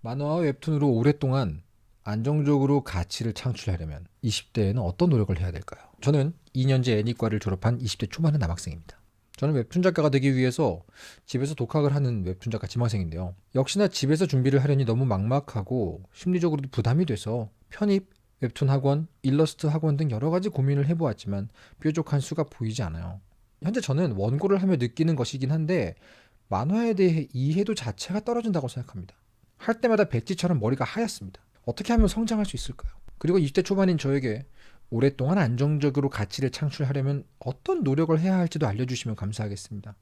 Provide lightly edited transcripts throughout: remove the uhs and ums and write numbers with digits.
만화와 웹툰으로 오랫동안 안정적으로 가치를 창출하려면 20대에는 어떤 노력을 해야 될까요? 저는 2년제 애니과를 졸업한 20대 초반의 남학생입니다. 저는 웹툰 작가가 되기 위해서 집에서 독학을 하는 웹툰 작가 지망생인데요. 역시나 집에서 준비를 하려니 너무 막막하고 심리적으로도 부담이 돼서 편입, 웹툰 학원, 일러스트 학원 등 여러 가지 고민을 해보았지만 뾰족한 수가 보이지 않아요. 현재 저는 원고를 하며 느끼는 것이긴 한데 만화에 대해 이해도 자체가 떨어진다고 생각합니다. 할 때마다 백지처럼 머리가 하얗습니다. 어떻게 하면 성장할 수 있을까요? 그리고 20대 초반인 저에게 오랫동안 안정적으로 가치를 창출하려면 어떤 노력을 해야 할지도 알려주시면 감사하겠습니다.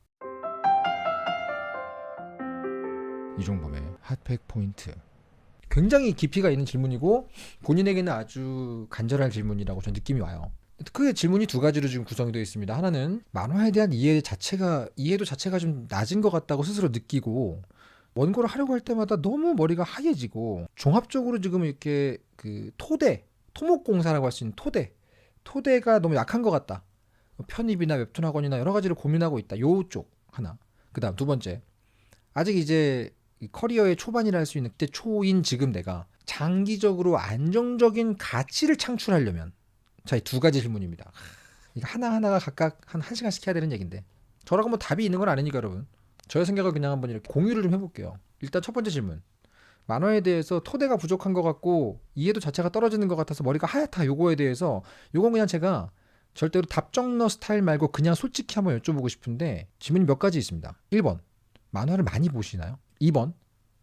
이종범의 핫팩 포인트. 굉장히 깊이가 있는 질문이고 본인에게는 아주 간절한 질문이라고 저는 느낌이 와요. 크게 질문이 두 가지로 지금 구성이 되어 있습니다. 하나는 만화에 대한 이해도 자체가 좀 낮은 것 같다고 스스로 느끼고 원고를 하려고 할 때마다 너무 머리가 하얘지고 종합적으로 지금 이렇게 토목공사라고 할 수 있는 토대가 너무 약한 것 같다. 편입이나 웹툰 학원이나 여러 가지를 고민하고 있다. 요쪽 하나. 그다음 두 번째. 아직 이제 커리어의 초반이라 할 수 있는 그때 초인 지금 내가 장기적으로 안정적인 가치를 창출하려면 자, 이 두 가지 질문입니다. 이거 하나하나가 각각 한 1시간씩 해야 되는 얘기인데 저라고 뭐 답이 있는 건 아니니까 여러분. 저의 생각을 그냥 한번 이렇게 공유를 좀 해볼게요. 일단 첫 번째 질문. 만화에 대해서 토대가 부족한 것 같고 이해도 자체가 떨어지는 것 같아서 머리가 하얗다. 요거에 대해서 요건 그냥 제가 절대로 답정너 스타일 말고 그냥 솔직히 한번 여쭤보고 싶은데 질문이 몇 가지 있습니다. 1번. 만화를 많이 보시나요? 2번.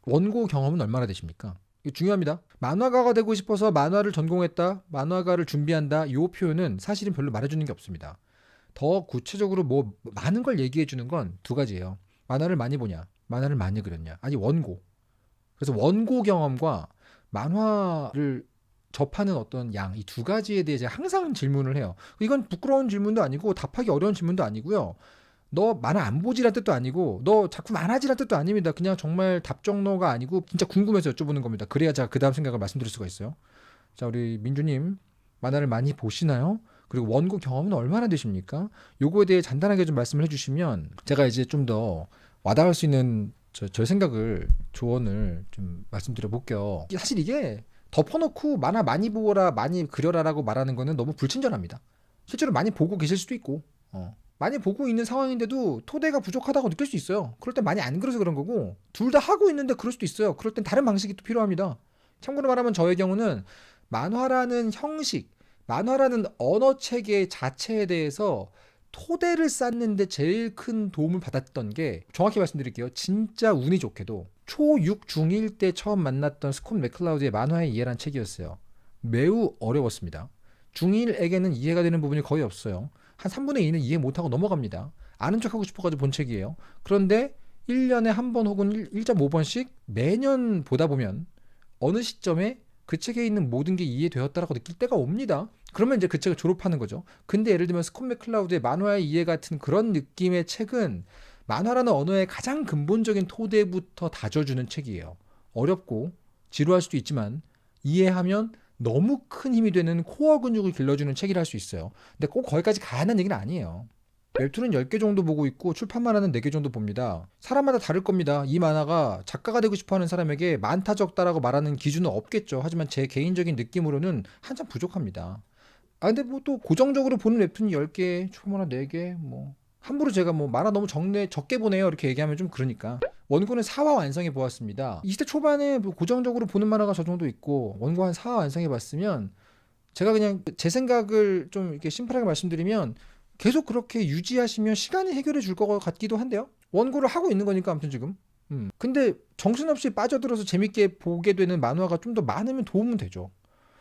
원고 경험은 얼마나 되십니까? 이거 중요합니다. 만화가가 되고 싶어서 만화를 전공했다. 만화가를 준비한다. 이 표현은 사실은 별로 말해주는 게 없습니다. 더 구체적으로 뭐 많은 걸 얘기해 주는 건 두 가지예요. 만화를 많이 보냐, 만화를 많이 그렸냐, 아니 원고. 그래서 원고 경험과 만화를 접하는 어떤 양, 이 두 가지에 대해 제가 항상 질문을 해요. 이건 부끄러운 질문도 아니고 답하기 어려운 질문도 아니고요. 너 만화 안 보지란 뜻도 아니고 너 자꾸 만화지란 뜻도 아닙니다. 그냥 정말 답정너가 아니고 진짜 궁금해서 여쭤보는 겁니다. 그래야 제가 그 다음 생각을 말씀드릴 수가 있어요. 자, 우리 민주님 만화를 많이 보시나요? 그리고 원고 경험은 얼마나 되십니까? 요거에 대해 간단하게 좀 말씀을 해주시면 제가 이제 좀 더 와닿을 수 있는 저의 생각을 조언을 좀 말씀드려 볼게요. 사실 이게 덮어놓고 만화 많이 보거라 많이 그려라라고 말하는 거는 너무 불친절합니다. 실제로 많이 보고 계실 수도 있고 많이 보고 있는 상황인데도 토대가 부족하다고 느낄 수 있어요. 그럴 땐 많이 안 그려서 그런 거고 둘 다 하고 있는데 그럴 수도 있어요. 그럴 땐 다른 방식이 또 필요합니다. 참고로 말하면 저의 경우는 만화라는 형식, 만화라는 언어 체계 자체에 대해서 토대를 쌓는데 제일 큰 도움을 받았던 게 정확히 말씀드릴게요. 진짜 운이 좋게도 초6 중1 때 처음 만났던 스콧 맥클라우드의 만화의 이해란 책이었어요. 매우 어려웠습니다. 중1에게는 이해가 되는 부분이 거의 없어요. 한 3분의 2는 이해 못하고 넘어갑니다. 아는 척하고 싶어가지고 본 책이에요. 그런데 1년에 한 번 혹은 1.5번씩 매년 보다 보면 어느 시점에 그 책에 있는 모든 게 이해되었다라고 느낄 때가 옵니다. 그러면 이제 그 책을 졸업하는 거죠. 근데 예를 들면 스콧 맥클라우드의 만화의 이해 같은 그런 느낌의 책은 만화라는 언어의 가장 근본적인 토대부터 다져주는 책이에요. 어렵고 지루할 수도 있지만 이해하면 너무 큰 힘이 되는 코어 근육을 길러주는 책이라 할 수 있어요. 근데 꼭 거기까지 가야 하는 얘기는 아니에요. 웹툰은 10개 정도 보고 있고 출판 만화는 4개 정도 봅니다. 사람마다 다를 겁니다. 이 만화가 작가가 되고 싶어하는 사람에게 많다 적다라고 말하는 기준은 없겠죠. 하지만 제 개인적인 느낌으로는 한참 부족합니다. 근데 뭐 또 고정적으로 보는 웹툰이 10개, 초만화 4개 뭐 함부로 제가 뭐 만화 너무 적게 보네요 이렇게 얘기하면 좀 그러니까 원고는 4화 완성해 보았습니다. 20대 초반에 뭐 고정적으로 보는 만화가 저 정도 있고 원고 한 4화 완성해 봤으면 제가 그냥 제 생각을 좀 이렇게 심플하게 말씀드리면 계속 그렇게 유지하시면 시간이 해결해 줄 것 같기도 한데요. 원고를 하고 있는 거니까 아무튼 지금. 근데 정신없이 빠져들어서 재밌게 보게 되는 만화가 좀 더 많으면 도움은 되죠.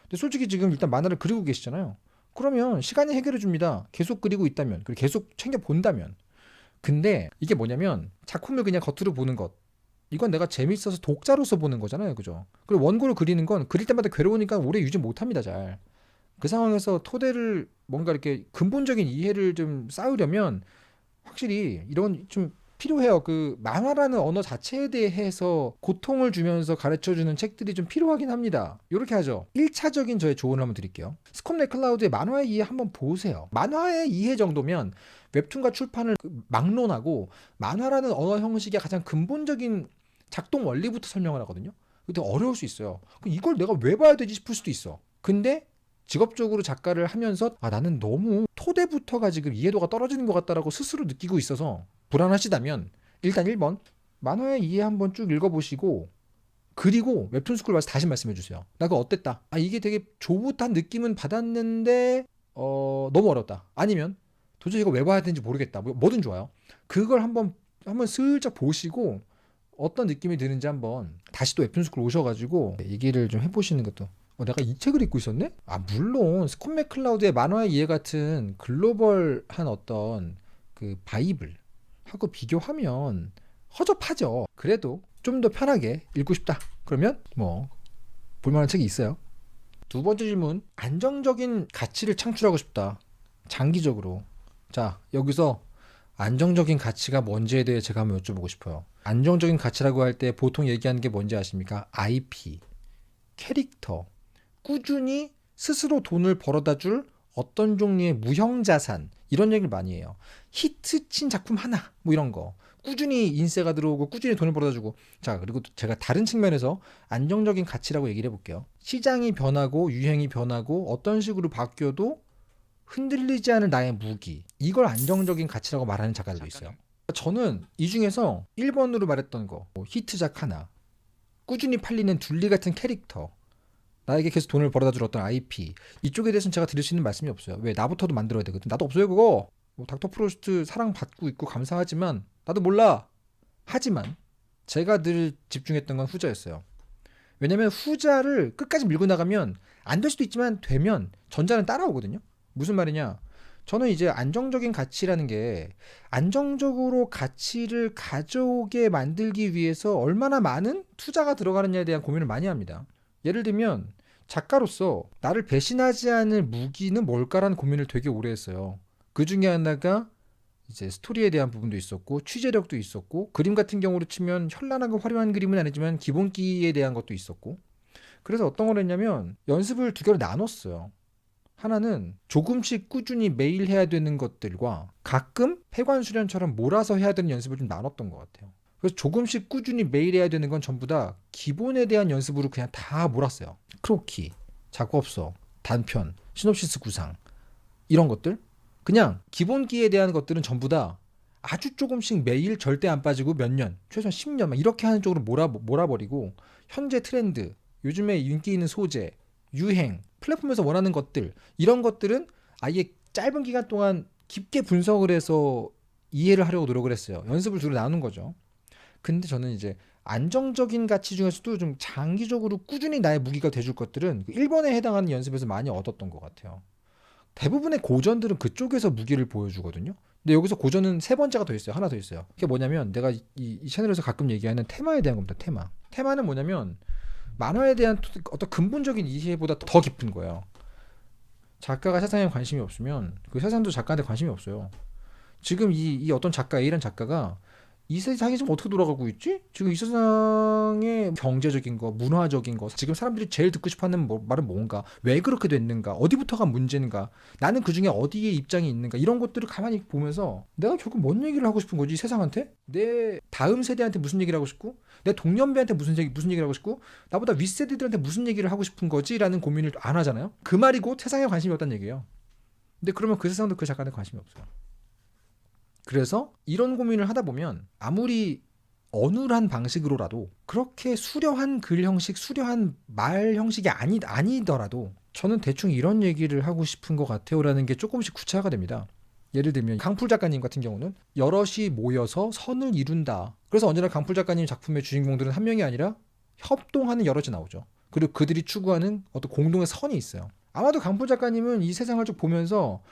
근데 솔직히 지금 일단 만화를 그리고 계시잖아요. 그러면 시간이 해결해 줍니다. 계속 그리고 있다면, 그리고 계속 챙겨 본다면. 근데 이게 뭐냐면 작품을 그냥 겉으로 보는 것. 이건 내가 재밌어서 독자로서 보는 거잖아요. 그죠? 그리고 원고를 그리는 건 그릴 때마다 괴로우니까 오래 유지 못 합니다. 잘. 그 상황에서 토대를 뭔가 이렇게 근본적인 이해를 좀 쌓으려면 확실히 이런 좀 필요해요. 그 만화라는 언어 자체에 대해서 고통을 주면서 가르쳐주는 책들이 좀 필요하긴 합니다. 이렇게 하죠. 1차적인 저의 조언을 한번 드릴게요. 스콧 맥클라우드의 만화의 이해 한번 보세요. 만화의 이해 정도면 웹툰과 출판을 막론하고 만화라는 언어 형식의 가장 근본적인 작동 원리부터 설명을 하거든요. 되게 어려울 수 있어요. 그럼 이걸 내가 왜 봐야 되지 싶을 수도 있어. 근데 직업적으로 작가를 하면서 나는 너무 토대부터가 지금 이해도가 떨어지는 것 같다라고 스스로 느끼고 있어서 불안하시다면 일단 1번 만화의 이해 한번 쭉 읽어보시고 그리고 웹툰스쿨 와서 다시 말씀해주세요. 나 그거 어땠다. 이게 되게 좋다는 느낌은 받았는데 너무 어렵다. 아니면 도저히 이거 왜 봐야 되는지 모르겠다. 뭐든 좋아요. 그걸 한번 슬쩍 보시고 어떤 느낌이 드는지 한번 다시 또 웹툰스쿨 오셔가지고 얘기를 좀 해보시는 것도. 내가 이 책을 읽고 있었네? 물론 스콧 맥클라우드의 만화의 이해 같은 글로벌한 어떤 그 바이블 하고 비교하면 허접하죠. 그래도 좀 더 편하게 읽고 싶다. 그러면 뭐 볼만한 책이 있어요. 두 번째 질문. 안정적인 가치를 창출하고 싶다. 장기적으로. 자, 여기서 안정적인 가치가 뭔지에 대해 제가 한번 여쭤보고 싶어요. 안정적인 가치라고 할 때 보통 얘기하는 게 뭔지 아십니까? IP, 캐릭터, 꾸준히 스스로 돈을 벌어다 줄 어떤 종류의 무형자산, 이런 얘기를 많이 해요. 히트친 작품 하나, 뭐 이런 거. 꾸준히 인세가 들어오고 꾸준히 돈을 벌어다 주고. 자, 그리고 제가 다른 측면에서 안정적인 가치라고 얘기를 해볼게요. 시장이 변하고 유행이 변하고 어떤 식으로 바뀌어도 흔들리지 않을 나의 무기, 이걸 안정적인 가치라고 말하는 작가들도 있어요. 저는 이 중에서 1번으로 말했던 거, 히트작 하나, 꾸준히 팔리는 둘리 같은 캐릭터, 나에게 계속 돈을 벌어다 줄 어떤 IP, 이쪽에 대해서는 제가 드릴 수 있는 말씀이 없어요. 왜? 나부터도 만들어야 되거든. 나도 없어요 그거. 닥터 프로스트 사랑받고 있고 감사하지만 나도 몰라. 하지만 제가 늘 집중했던 건 후자였어요. 왜냐면 후자를 끝까지 밀고 나가면 안 될 수도 있지만 되면 전자는 따라오거든요. 무슨 말이냐? 저는 이제 안정적인 가치라는 게 안정적으로 가치를 가져오게 만들기 위해서 얼마나 많은 투자가 들어가느냐에 대한 고민을 많이 합니다. 예를 들면 작가로서 나를 배신하지 않을 무기는 뭘까라는 고민을 되게 오래 했어요. 그 중에 하나가 이제 스토리에 대한 부분도 있었고 취재력도 있었고 그림 같은 경우로 치면 현란하고 화려한 그림은 아니지만 기본기에 대한 것도 있었고 그래서 어떤 걸 했냐면 연습을 두 개로 나눴어요. 하나는 조금씩 꾸준히 매일 해야 되는 것들과 가끔 폐관수련처럼 몰아서 해야 되는 연습을 좀 나눴던 것 같아요. 그래서 조금씩 꾸준히 매일 해야 되는 건 전부 다 기본에 대한 연습으로 그냥 다 몰았어요. 크로키, 작업서, 단편, 시놉시스 구상 이런 것들 그냥 기본기에 대한 것들은 전부 다 아주 조금씩 매일 절대 안 빠지고 몇 년, 최소한 10년 이렇게 하는 쪽으로 몰아버리고 현재 트렌드, 요즘에 인기 있는 소재, 유행, 플랫폼에서 원하는 것들 이런 것들은 아예 짧은 기간 동안 깊게 분석을 해서 이해를 하려고 노력을 했어요. 연습을 두루 나누는 거죠. 근데 저는 이제 안정적인 가치 중에서도 좀 장기적으로 꾸준히 나의 무기가 돼줄 것들은 1번에 해당하는 연습에서 많이 얻었던 것 같아요. 대부분의 고전들은 그쪽에서 무기를 보여주거든요. 근데 여기서 고전은 세 번째가 더 있어요. 하나 더 있어요. 그게 뭐냐면 내가 이 채널에서 가끔 얘기하는 테마에 대한 겁니다. 테마는 뭐냐면 만화에 대한 어떤 근본적인 이해보다 더 깊은 거예요. 작가가 세상에 관심이 없으면 그 세상도 작가한테 관심이 없어요. 지금 이 어떤 작가 A라는 작가가 이 세상이 지금 어떻게 돌아가고 있지? 지금 이 세상의 경제적인 거, 문화적인 거, 지금 사람들이 제일 듣고 싶어하는 말은 뭔가, 왜 그렇게 됐는가, 어디부터가 문제인가, 나는 그 중에 어디에 입장이 있는가 이런 것들을 가만히 보면서 내가 결국 뭔 얘기를 하고 싶은 거지 이 세상한테? 내 다음 세대한테 무슨 얘기를 하고 싶고, 내 동년배한테 무슨 얘기를 하고 싶고, 나보다 윗세대들한테 무슨 얘기를 하고 싶은 거지라는 고민을 안 하잖아요. 그 말이고 세상에 관심이 없다는 얘기예요. 근데 그러면 그 세상도 그 작가한테 관심이 없어요. 그래서 이런 고민을 하다 보면 아무리 어눌한 방식으로라도 그렇게 수려한 글 형식, 수려한 말 형식이 아니더라도 저는 대충 이런 얘기를 하고 싶은 것 같아요라는 게 조금씩 구체화가 됩니다. 예를 들면 강풀 작가님 같은 경우는 여럿이 모여서 선을 이룬다. 그래서 언제나 강풀 작가님 작품의 주인공들은 한 명이 아니라 협동하는 여럿이 나오죠. 그리고 그들이 추구하는 어떤 공동의 선이 있어요. 아마도 강풀 작가님은 이 세상을 쭉 보면서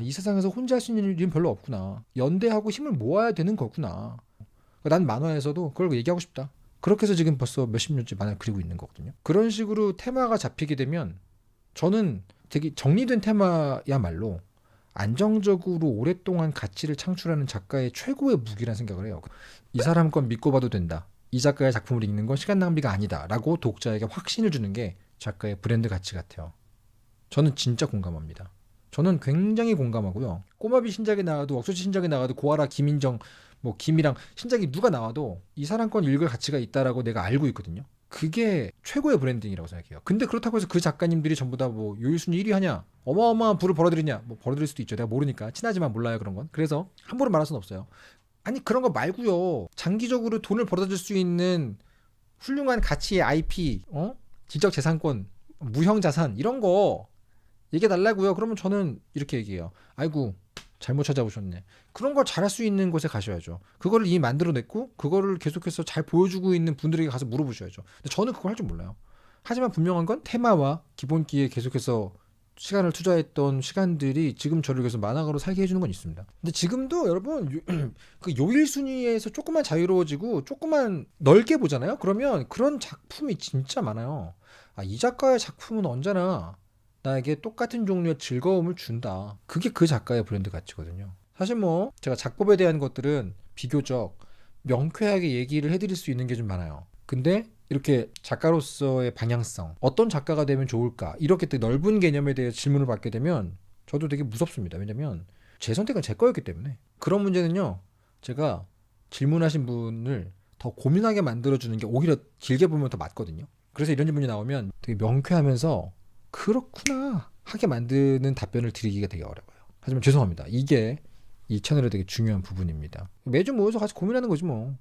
이 세상에서 혼자 할 수 있는 일은 별로 없구나. 연대하고 힘을 모아야 되는 거구나. 난 만화에서도 그걸 얘기하고 싶다. 그렇게 해서 지금 벌써 몇십 년째 만화를 그리고 있는 거거든요. 그런 식으로 테마가 잡히게 되면 저는 되게 정리된 테마야말로 안정적으로 오랫동안 가치를 창출하는 작가의 최고의 무기라는 생각을 해요. 이 사람 건 믿고 봐도 된다. 이 작가의 작품을 읽는 건 시간 낭비가 아니다. 라고 독자에게 확신을 주는 게 작가의 브랜드 가치 같아요. 저는 진짜 공감합니다. 저는 굉장히 공감하고요. 꼬마비 신작에 나와도 억소치 신작에 나와도 고아라 김인정 김이랑 신작이 누가 나와도 이 사람 건 읽을 가치가 있다라고 내가 알고 있거든요. 그게 최고의 브랜딩이라고 생각해요. 근데 그렇다고 해서 그 작가님들이 전부 다 뭐 요일순위 1위 하냐? 어마어마한 부를 벌어들이냐? 뭐 벌어들일 수도 있죠. 내가 모르니까. 친하지만 몰라요, 그런 건. 그래서 함부로 말할 수는 없어요. 아니, 그런 거 말고요. 장기적으로 돈을 벌어들 수 있는 훌륭한 가치의 IP, 지적재산권, 무형자산 이런 거 얘기해 달라고요. 그러면 저는 이렇게 얘기해요. 아이고, 잘못 찾아오셨네. 그런 걸 잘할 수 있는 곳에 가셔야죠. 그거를 이미 만들어냈고 그거를 계속해서 잘 보여주고 있는 분들에게 가서 물어보셔야죠. 근데 저는 그걸 할 줄 몰라요. 하지만 분명한 건 테마와 기본기에 계속해서 시간을 투자했던 시간들이 지금 저를 위해서 만화가로 살게 해주는 건 있습니다. 근데 지금도 여러분 그 요일 순위에서 조금만 자유로워지고 조금만 넓게 보잖아요. 그러면 그런 작품이 진짜 많아요. 아, 이 작가의 작품은 언제나 나에게 똑같은 종류의 즐거움을 준다. 그게 그 작가의 브랜드 가치거든요. 사실 뭐 제가 작법에 대한 것들은 비교적 명쾌하게 얘기를 해드릴 수 있는 게 좀 많아요. 근데 이렇게 작가로서의 방향성, 어떤 작가가 되면 좋을까, 이렇게 또 넓은 개념에 대해 질문을 받게 되면 저도 되게 무섭습니다. 왜냐면 제 선택은 제 거였기 때문에. 그런 문제는요, 제가 질문하신 분을 더 고민하게 만들어주는 게 오히려 길게 보면 더 맞거든요. 그래서 이런 질문이 나오면 되게 명쾌하면서 그렇구나 하게 만드는 답변을 드리기가 되게 어려워요. 하지만 죄송합니다. 이게 이 채널의 되게 중요한 부분입니다. 매주 모여서 같이 고민하는 거지 뭐.